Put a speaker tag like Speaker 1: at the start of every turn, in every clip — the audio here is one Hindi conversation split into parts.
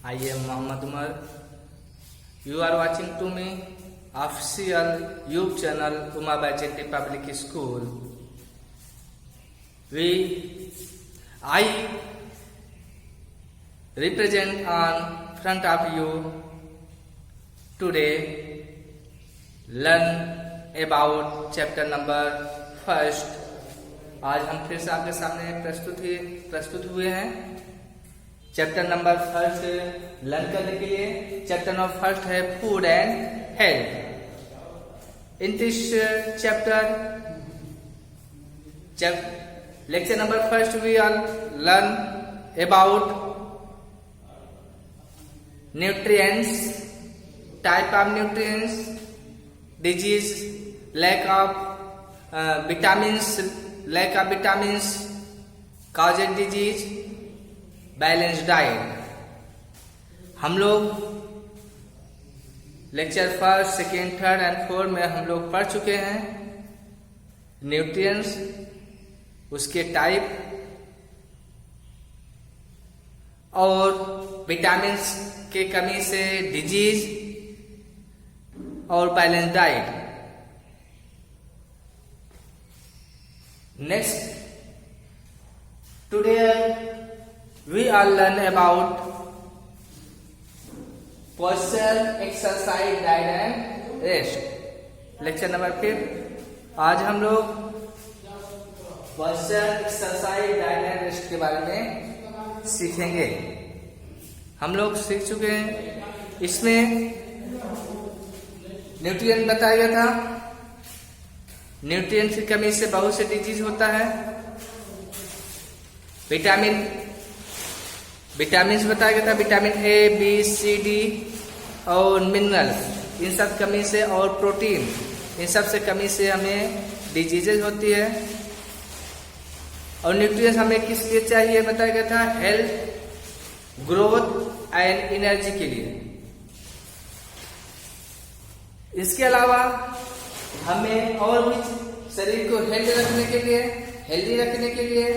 Speaker 1: I am Muhammad Umar. You are watching to me official YouTube channel Umar Jeti Public School. I represent on front of you today learn about chapter number first. आज हम फिर से आपके सामने प्रस्तुत हुए हैं चैप्टर नंबर फर्स्ट लर्न करने के लिए। चैप्टर नंबर फर्स्ट है food and health. In this chapter lecture number first we are learn about nutrients, type of nutrients, disease, lack of vitamins, caused disease, balanced diet। हम लोग lecture first, second, third and fourth में हम लोग पढ़ चुके हैं न्यूट्रिएंट्स, उसके टाइप और विटामिन्स के कमी से डिजीज और balance diet. Next today we are learn about posture, exercise, diet and rest. Lecture number 5 आज हम लोग posture, exercise, diet and rest के बारे में सीखेंगे। हम लोग सीख चुके हैं, इसमें न्यूट्रिएंट बताया गया था। न्यूट्रिएंट की कमी से बहुत से डिजीज होता है। विटामिन बताया गया था, vitamin A, B, C, D और मिनरल, इन सब कमी से, और प्रोटीन, इन सब से कमी से हमें डिजीजेज होती है। और न्यूट्रिएंट्स हमें किस लिए चाहिए बताया गया था, हेल्थ, ग्रोथ एंड एनर्जी के लिए। इसके अलावा हमें और भी शरीर को हेल्दी रखने के लिए,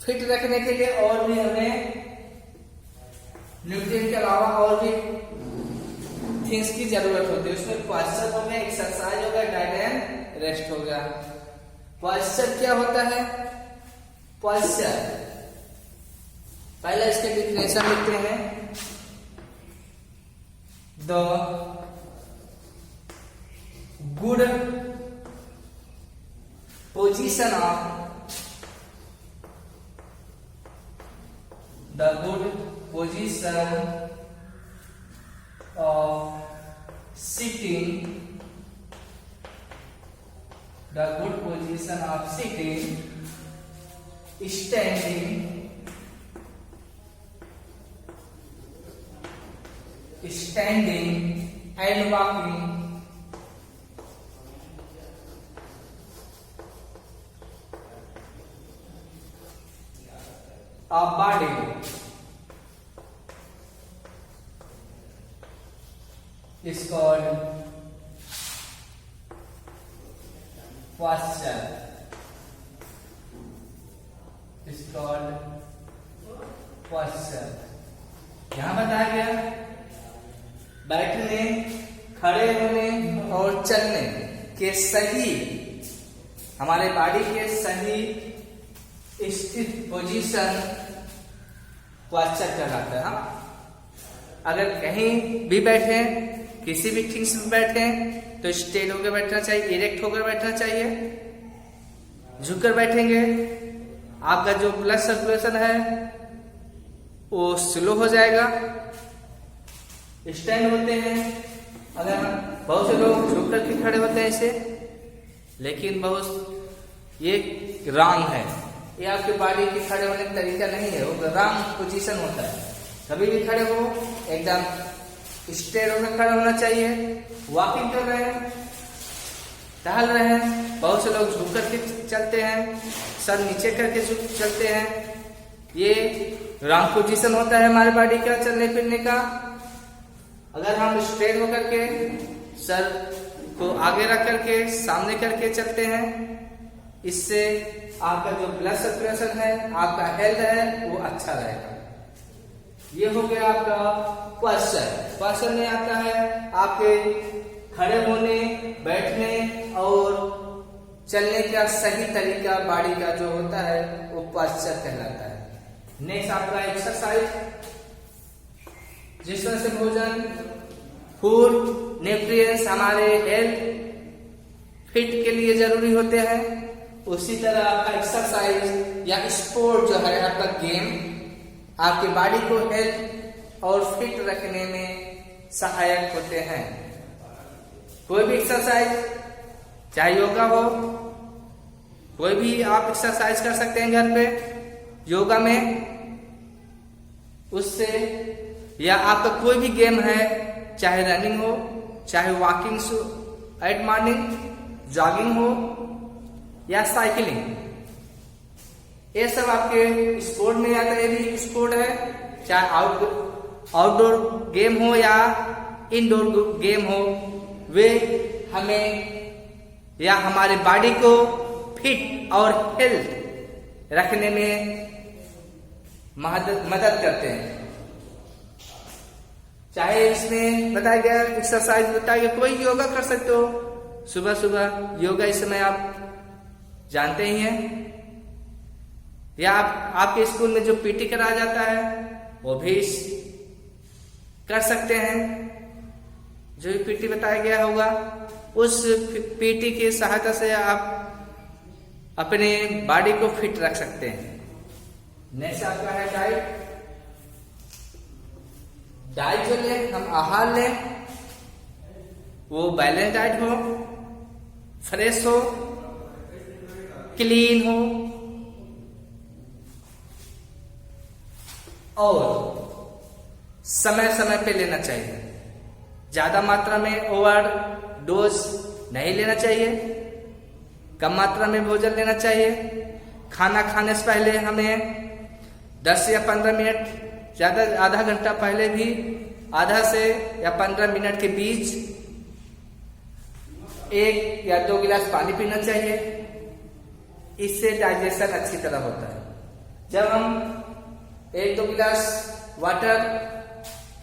Speaker 1: फिट रखने के लिए और भी हमें न्यूट्रिएंट के अलावा और भी थिंग्स की जरूरत होती है। उसमें पोस्चर हो गया, एक्सरसाइज हो गया, डाइट एंड रेस्ट हो गया। पोस्चर क्या होता है? पोस्चर पहले इसके डिफिनेशन लिखते हैं। The good position of sitting, standing and walking of body is called posture, यहां बताया गया बैठने, खड़े होने और चलने के सही, हमारे बॉडी के सही स्थित पोजीशन पोस्चर कहलाता है। अगर कहीं भी बैठे, किसी भी थिंग्स में बैठे तो स्ट्रेट होकर बैठना चाहिए, इरेक्ट होकर बैठना चाहिए। झुककर बैठेंगे आपका जो ब्लड सर्कुलेशन है वो स्लो हो जाएगा। स्टैंड होते हैं, अगर बहुत से लोग झुक करके खड़े होते हैं ऐसे, लेकिन बहुत ये रॉन्ग है, ये आपके बॉडी के खड़े होने का तरीका नहीं है, वो रॉन्ग पोजीशन होता है। कभी भी खड़े हो एकदम स्ट्रेट होकर खड़ा होना चाहिए। वॉकिंग कर रहे हैं, टहल रहे हैं, बहुत से लोग झुक करके चलते हैं, सर नीचे करके चलते हैं, ये रॉन्ग पोजीशन होता है हमारे बॉडी का चलने फिरने का। अगर हम स्ट्रेट होकर के सर को आगे रख करके सामने करके चलते हैं, इससे आपका जो ब्लड सर्कुलेशन है, आपका हेल्थ है, वो अच्छा रहेगा। ये हो गया आपका पोस्चर। पोस्चर में आता है आपके खड़े होने, बैठने और चलने का सही तरीका बॉडी का जो होता है वो पोस्चर कहलाता है। नेक्स्ट आपका एक्सरसाइज, जिस तरह से भोजन, फूड, न्यूट्रिएंट्स हमारे हेल्थ फिट के लिए जरूरी होते हैं, उसी तरह आपका एक्सरसाइज या स्पोर्ट जो है आपका गेम आपके बॉडी को हेल्थ और फिट रखने में सहायक होते हैं। कोई भी एक्सरसाइज, चाहे योगा हो, कोई भी आप एक्सरसाइज कर सकते हैं घर पे योगा में, उससे या आपका कोई भी गेम है, चाहे रनिंग हो, चाहे वॉकिंग एट मॉर्निंग, जॉगिंग हो या साइकिलिंग, ये सब आपके स्पोर्ट में आता है। ये भी स्पोर्ट है, चाहे आउटडोर गेम हो या इनडोर गेम हो, वे हमें या हमारे बॉडी को फिट और हेल्थ रखने में मदद करते हैं। चाहे इसमें बताया गया एक्सरसाइज बताया गया, कोई योगा कर सकते हो सुबह सुबह, योगा इस समय आप जानते ही हैं, या आपके स्कूल में जो पीटी कराया जाता है वो भी कर सकते हैं। जो पीटी बताया गया होगा उस पीटी की सहायता से आप अपने बॉडी को फिट रख सकते हैं। नेक्स्ट आपका है डाइट। डाइट जो ले हम आहार लें वो बैलेंस डाइट हो, फ्रेश हो, क्लीन हो और समय समय पे लेना चाहिए। ज्यादा मात्रा में ओवर डोज नहीं लेना चाहिए, कम मात्रा में भोजन लेना चाहिए। खाना खाने से पहले हमें 10 या 15 मिनट, ज्यादा आधा घंटा पहले भी आधा से या 15 मिनट के बीच 1 या 2 गिलास पानी पीना चाहिए। इससे डाइजेशन अच्छी तरह होता है। जब हम 1-2 गिलास वाटर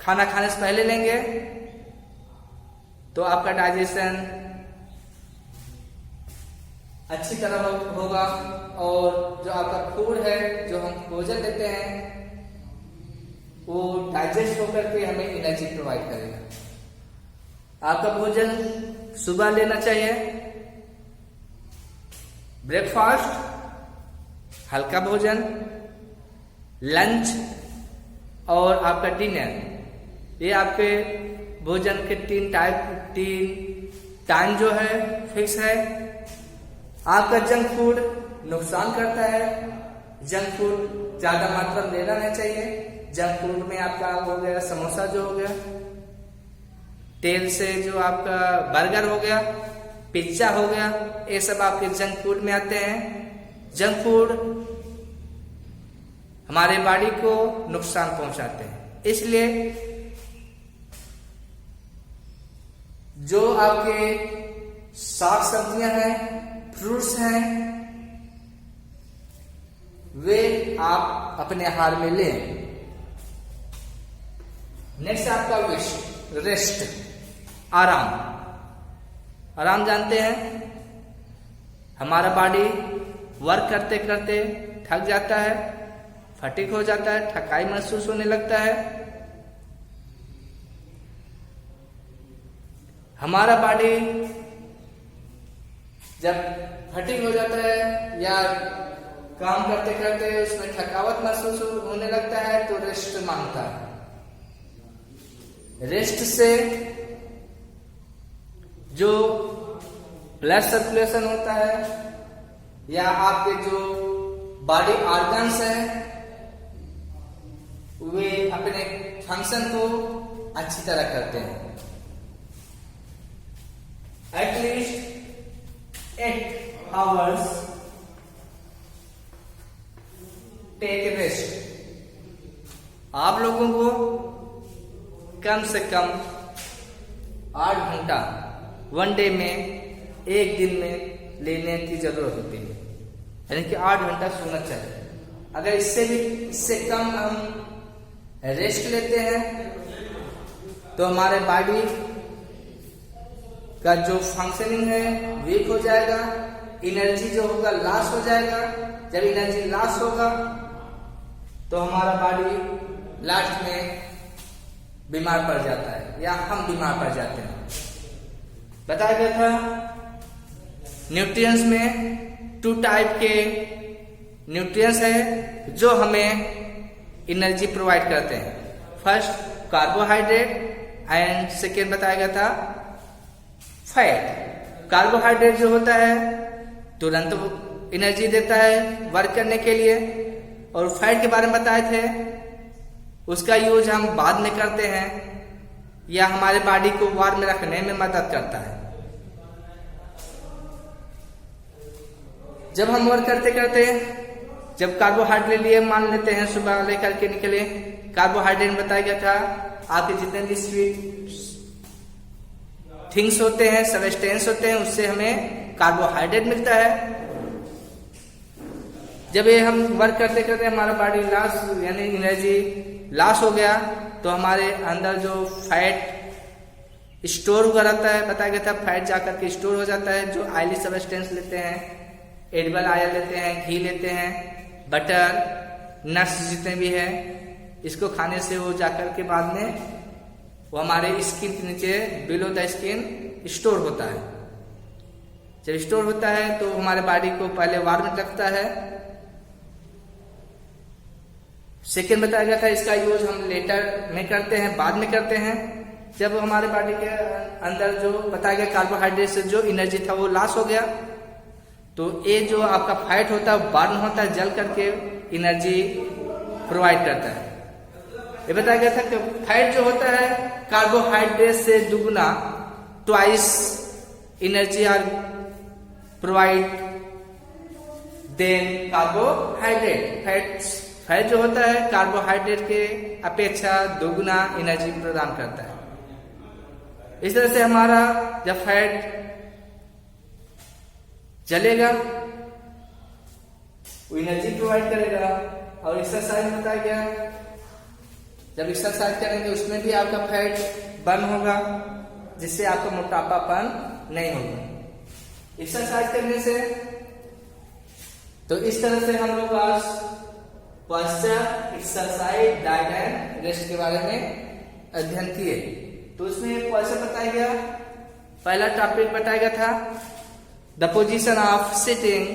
Speaker 1: खाना खाने से पहले लेंगे तो आपका डाइजेशन अच्छी तरह होगा और जो आपका फूड है, जो हम भोजन लेते हैं, वो डाइजेस्ट होकर के हमें एनर्जी प्रोवाइड करेगा। आपका भोजन सुबह लेना चाहिए, ब्रेकफास्ट, हल्का भोजन, लंच और आपका डिनर, ये आपके भोजन के 3 टाइम जो है फिक्स है। आपका जंक फूड नुकसान करता है, जंक फूड ज्यादा मात्रा में लेना नहीं चाहिए। जंक फूड में आपका हो गया समोसा जो हो गया, तेल से जो आपका बर्गर हो गया, पिज्जा हो गया, ये सब आपके जंक फूड में आते हैं। जंक फूड हमारे बॉडी को नुकसान पहुंचाते हैं, इसलिए जो आपके साग सब्जियां हैं, फ्रूट्स हैं, वे आप अपने आहार में लें। नेक्स्ट आपका रेस्ट, आराम। आराम जानते हैं, हमारा बॉडी वर्क करते करते थक जाता है, फटीग हो जाता है, थकाई महसूस होने लगता है। हमारा बॉडी जब फटीग हो जाता है या काम करते करते उसमें थकावट महसूस होने लगता है तो रेस्ट मांगता है। रेस्ट से जो ब्लड सर्कुलेशन होता है या आपके जो बॉडी ऑर्गन्स हैं वे अपने फंक्शन को अच्छी तरह करते हैं। At least 8 hours take rest. आप लोगों को कम से कम 8 घंटा 1 डे में, एक दिन में लेने की जरूरत होती है, यानी कि 8 घंटा सोना चाहिए। अगर इससे कम हम रेस्ट लेते हैं तो हमारे बॉडी का जो फंक्शनिंग है वीक हो जाएगा, एनर्जी जो होगा लॉस हो जाएगा। जब एनर्जी लॉस होगा तो हमारा बॉडी लास्ट में बीमार पड़ जाता है या हम बीमार पड़ जाते हैं। बताया गया था न्यूट्रिएंट्स में 2 टाइप के न्यूट्रिएंट्स है जो हमें एनर्जी प्रोवाइड करते हैं। फर्स्ट कार्बोहाइड्रेट एंड सेकेंड बताया गया था फैट। कार्बोहाइड्रेट जो होता है तुरंत एनर्जी देता है वर्क करने के लिए, और फैट के बारे में बताए थे उसका यूज हम बाद में करते हैं या हमारे बॉडी को वार्म में रखने में मदद करता है। जब हम वर्क करते करते जब कार्बोहाइड्रेट लिए मान लेते हैं सुबह लेकर के निकले, कार्बोहाइड्रेट बताया गया था आपके जितने भी स्वीट थिंग्स होते हैं, सब्सटेंस होते हैं, उससे हमें कार्बोहाइड्रेट मिलता है। जब ये हम वर्क करते करते हमारा बॉडी लॉस यानी एनर्जी लॉस हो गया तो हमारे अंदर जो फैट स्टोर हुआ रहता है, बताया गया था फैट जाकर के स्टोर हो जाता है। जो ऑयली सब्सटेंस लेते हैं, एडिबल ऑयल लेते हैं, घी लेते हैं, बटर, नट्स जितने भी है, इसको खाने से वो जाकर के बाद में वो हमारे स्किन के नीचे बिलो द स्किन स्टोर होता है। जब स्टोर होता है तो हमारे बॉडी को पहले वार्म रखता है। सेकेंड बताया गया था इसका यूज हम लेटर में करते हैं, बाद में करते हैं। जब हमारे बॉडी के अंदर जो बताया गया कार्बोहाइड्रेट से जो एनर्जी था वो लॉस हो गया तो ये जो आपका फैट होता है बर्न होता है, जल करके एनर्जी प्रोवाइड करता है। ये बताया गया था कि फैट जो होता है कार्बोहाइड्रेट से दुगना twice energy are provide than carbohydrate. Fat जो होता है कार्बोहाइड्रेट के अपेक्षा दोगुना एनर्जी प्रदान करता है। इस तरह से हमारा जब फैट जलेगा वो एनर्जी प्रोवाइड करेगा। और एक्सरसाइज बताया गया, जब एक्सरसाइज करेंगे उसमें भी आपका फैट बर्न होगा जिससे आपका मोटापापन नहीं होगा एक्सरसाइज करने से। तो इस तरह से हम लोग आज posture, exercise, diet and rest के बारे में अध्ययन किए। तो उसमें पोस्चर बताया गया, पहला टॉपिक बताया गया था the position of sitting,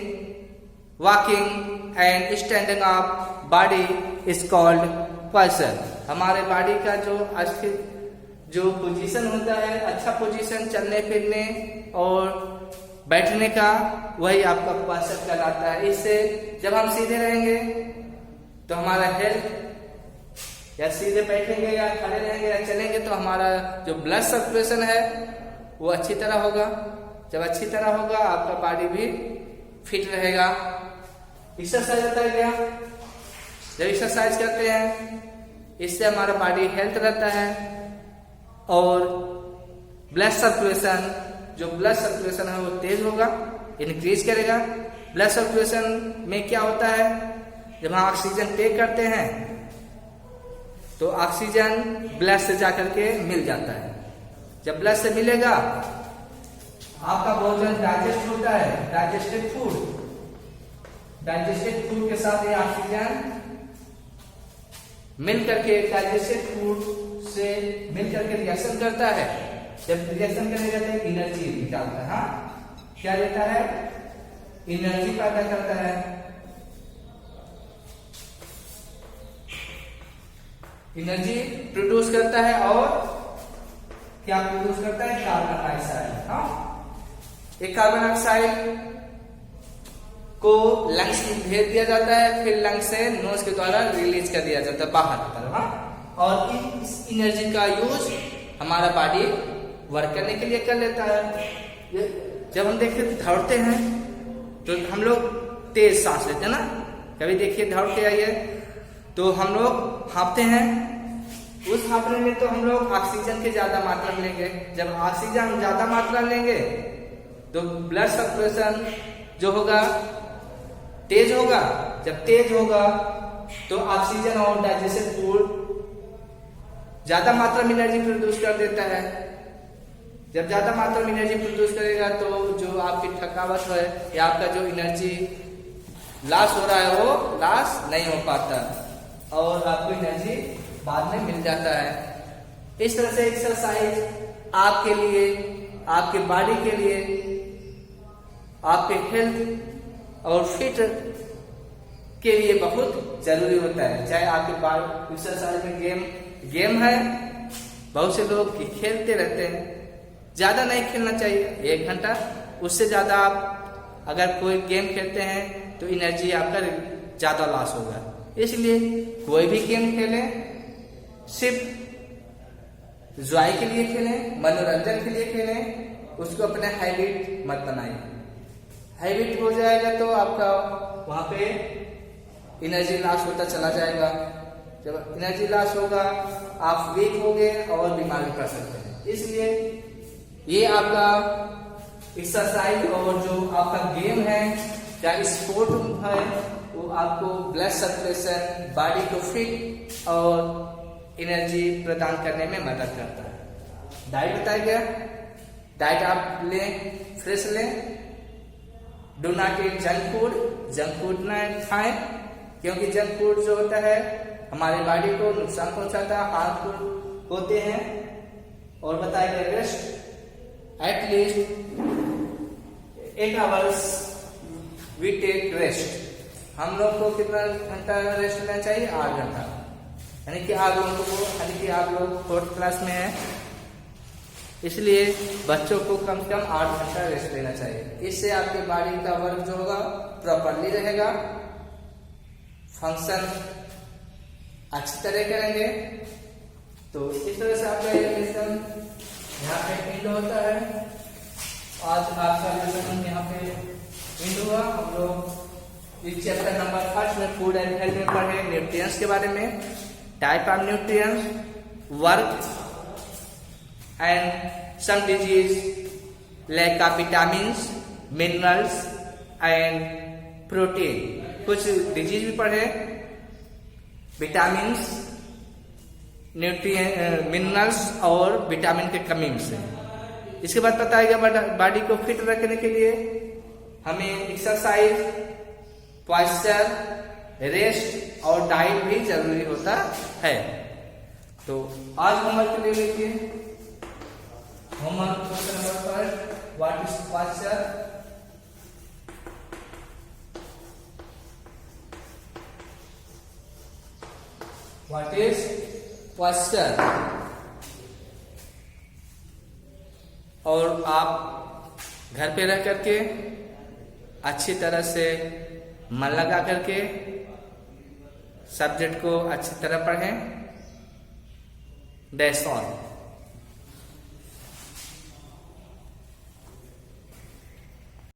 Speaker 1: walking and standing of body is called posture. हमारे बॉडी का जो पोजीशन होता है, अच्छा पोजीशन चलने फिरने और बैठने का, वही आपका पोस्चर कहलाता है। इससे जब हम सीधे रहेंगे तो हमारा हेल्थ, या सीधे बैठेंगे या खड़े रहेंगे या चलेंगे तो हमारा जो ब्लड सर्कुलेशन है वो अच्छी तरह होगा। जब अच्छी तरह होगा आपका बॉडी भी फिट रहेगा। एक्सरसाइज बताया गया, जब एक्सरसाइज करते हैं इससे हमारा बॉडी हेल्थ रहता है और ब्लड सर्कुलेशन, जो ब्लड सर्कुलेशन है वो तेज होगा, इंक्रीज करेगा। ब्लड सर्कुलेशन में क्या होता है, जब हम ऑक्सीजन टेक करते हैं तो ऑक्सीजन ब्लड से जाकर के मिल जाता है। जब ब्लड से मिलेगा आपका भोजन डाइजेस्ट होता है, डाइजेस्टेड फूड के साथ ये ऑक्सीजन मिल करके डाइजेस्टेड फूड से मिल करके रिएक्शन करता है। जब रिएक्शन करेगा तो एनर्जी निकालता है। हाँ, क्या देता है, एनर्जी पैदा करता है। एनर्जी प्रोड्यूस करता है और क्या प्रोड्यूस करता है, कार्बन डाइऑक्साइड। हाँ, एक कार्बन डाइऑक्साइड को लंग्स में भेज दिया जाता है, फिर लंग्स से नोज के द्वारा रिलीज कर दिया जाता है बाहर की तरफ। हाँ, और इस एनर्जी का यूज हमारा बॉडी वर्क करने के लिए कर लेता है। जब हम देखते दौड़ते हैं तो हम लोग तेज सांस लेते हैं ना, कभी देखिए दौड़ के आइए तो हम लोग हाँफते हैं। उस हाँफने में तो हम लोग ऑक्सीजन की ज्यादा मात्रा में लेंगे। जब ऑक्सीजन ज्यादा मात्रा लेंगे तो ब्लड सर्कुलेशन जो होगा तेज होगा। जब तेज होगा तो ऑक्सीजन और डाइजेस्टेड फूड ज्यादा मात्रा में एनर्जी प्रोड्यूस कर देता है। जब ज्यादा मात्रा में एनर्जी प्रोड्यूस करेगा तो जो आपकी थकावट है या आपका जो एनर्जी लॉस हो रहा है वो लॉस नहीं हो पाता और आपको एनर्जी बाद में मिल जाता है। इस तरह से एक्सरसाइज आपके लिए, आपके बॉडी के लिए, आपके हेल्थ और फिट के लिए बहुत जरूरी होता है। चाहे आपके एक्सरसाइज में गेम है, बहुत से लोग खेलते रहते हैं, ज्यादा नहीं खेलना चाहिए, 1 घंटा, उससे ज्यादा आप अगर कोई गेम खेलते हैं तो एनर्जी आपका ज्यादा लॉस होगा। इसलिए कोई भी गेम खेलें, सिर्फ एंजॉय के लिए खेलें, मनोरंजन के लिए खेलें, उसको अपने हैबिट मत बनाइए। हैबिट हो जाएगा तो आपका वहां पे एनर्जी लॉस होता चला जाएगा। जब एनर्जी लॉस होगा आप वीक होंगे और बीमार भी पड़ सकते हैं। इसलिए ये आपका एक्सरसाइज और जो आपका गेम है या स्पोर्ट है वो आपको ब्लड सर्कुलेशन, बॉडी को फिट और एनर्जी प्रदान करने में मदद करता है। डाइट बताया गया, डाइट आप लें, फ्रेश लें, do not eat junk food ना खाएं, क्योंकि जंक फूड जो होता है हमारे बॉडी को नुकसान पहुंचाता है, हार्मफुल होते हैं। और बताया गया rest, at least 8 hours we take rest. हम लोग को कितना घंटा रेस्ट लेना चाहिए? 8 घंटा। यानी कि आप लोग 4th क्लास में है, इसलिए बच्चों को कम से कम 8 घंटा रेस्ट लेना चाहिए। इससे आपके बॉडी का वर्क जो होगा प्रॉपरली रहेगा, फंक्शन अच्छी तरह करेंगे। तो इस तरह से आपका ये लेसन यहाँ पे एंड होता है। आज आपका लेसन यहाँ पे एंड हुआ। हम लोग इस चैप्टर नंबर 1 में फूड एंड हेल्थ में पढ़े न्यूट्रिएंट्स के बारे में, type of nutrients, work and some disease, lack of vitamins, minerals and protein। कुछ डिजीज भी पढ़े, विटामिन्स, न्यूट्रिएंट, मिनरल्स और विटामिन के कमी से। इसके बाद बताया गया बॉडी को फिट रखने के लिए हमें एक्सरसाइज, पॉस्चर, रेस्ट और डाइट भी जरूरी होता है। तो आज होमवर्क ले लीजिए। Homework question number 1, what is posture? What is posture? और आप घर पे रह करके अच्छी तरह से मन लगा करके सब्जेक्ट को अच्छी तरह पढ़ें। That's all.